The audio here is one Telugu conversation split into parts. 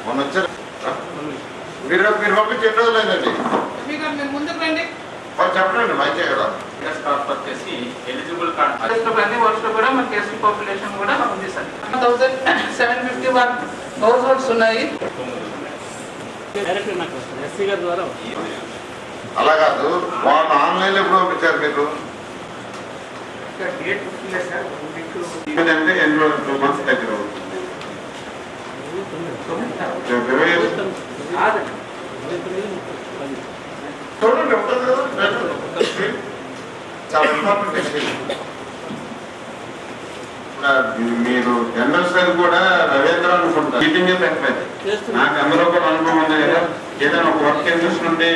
మొన్న వచ్చారు మీరు పంపించి ఎన్ని రోజులైందండి చెప్పండి మంచిగా కదా వచ్చేసి ఎలిజిబుల్ వర్క్స్ కూడా మనకి ఎస్సీ పాపులేషన్ కూడా ఉంది సార్ 1751 హౌస్ హోల్డ్స్ ఉన్నాయి. అలా కాదు వాళ్ళు ఆన్లైన్ లో ఎప్పుడు పంపించారు మీరు అంటే ఎన్ని రోజులు 2 months దగ్గర చూడండి చాలా ఇంపార్టెంట్. మీరు జనరల్ స్టడీ కూడా రవీంద్ర అనుకుంటారు మీటింగే పెట్టలేదు. నాకు అందులో కూడా అనుభవం ఉంది కదా. ఏదైనా ఒక వర్క్ ఇంట్రెస్ట్ ఉంటే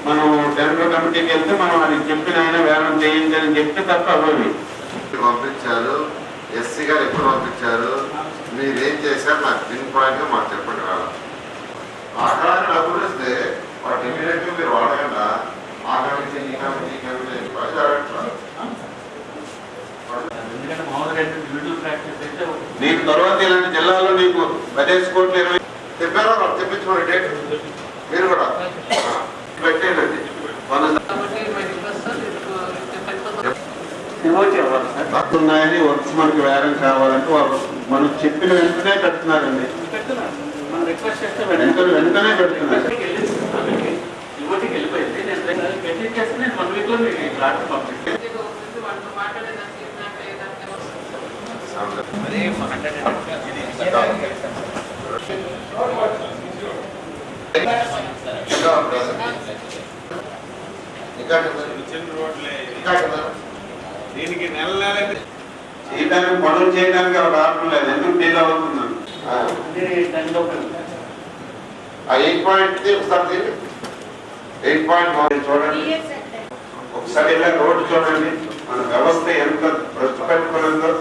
మనం జనరల్ కమిటీకి వెళ్తే మనం అది చెప్పిన ఆయన వేలం చేయించాలని చెప్తే తప్ప అవ్వవి పంపించారు. ఎస్సీ గారు ఎప్పుడు పంపించారు, మీరేం చేశారు నాకు పిన్ పాయింట్ గా మాకు చెప్పండి. రావాలి ఆఖరాన్ని డబ్బులు ఇస్తే వాటి ఇమీడియట్ గా మీరు వాడకుండా ఆ కమిటీ ఈ కమిటీ ఈ కమిటీ నీకు తర్వాత ఇలాంటి జిల్లాలో నీకు 15 కోట్లు 20 చెప్పారో తెప్పించుకోండి డేట్ మీరు కూడా పెట్టేయండి. ఉన్నాయని వర్క్స్ మనకి వేరం కావాలంటే వాళ్ళు మనం చెప్పిన వెంటనే పెడుతున్నారండి. వెంటనే పెడుతున్నారు. దీనికి నెల చేయడానికి పనులు చేయడానికి ఒక ఆర్డర్ లేదు. ఎందుకు డీల్ అవుతున్నాను 8.3 ఒకసారి 8.1 చూడండి. ఒకసారి ఇలా రోడ్డు చూడండి. మన వ్యవస్థ ఎంత భ్రష్టు పెట్టుకున్నదో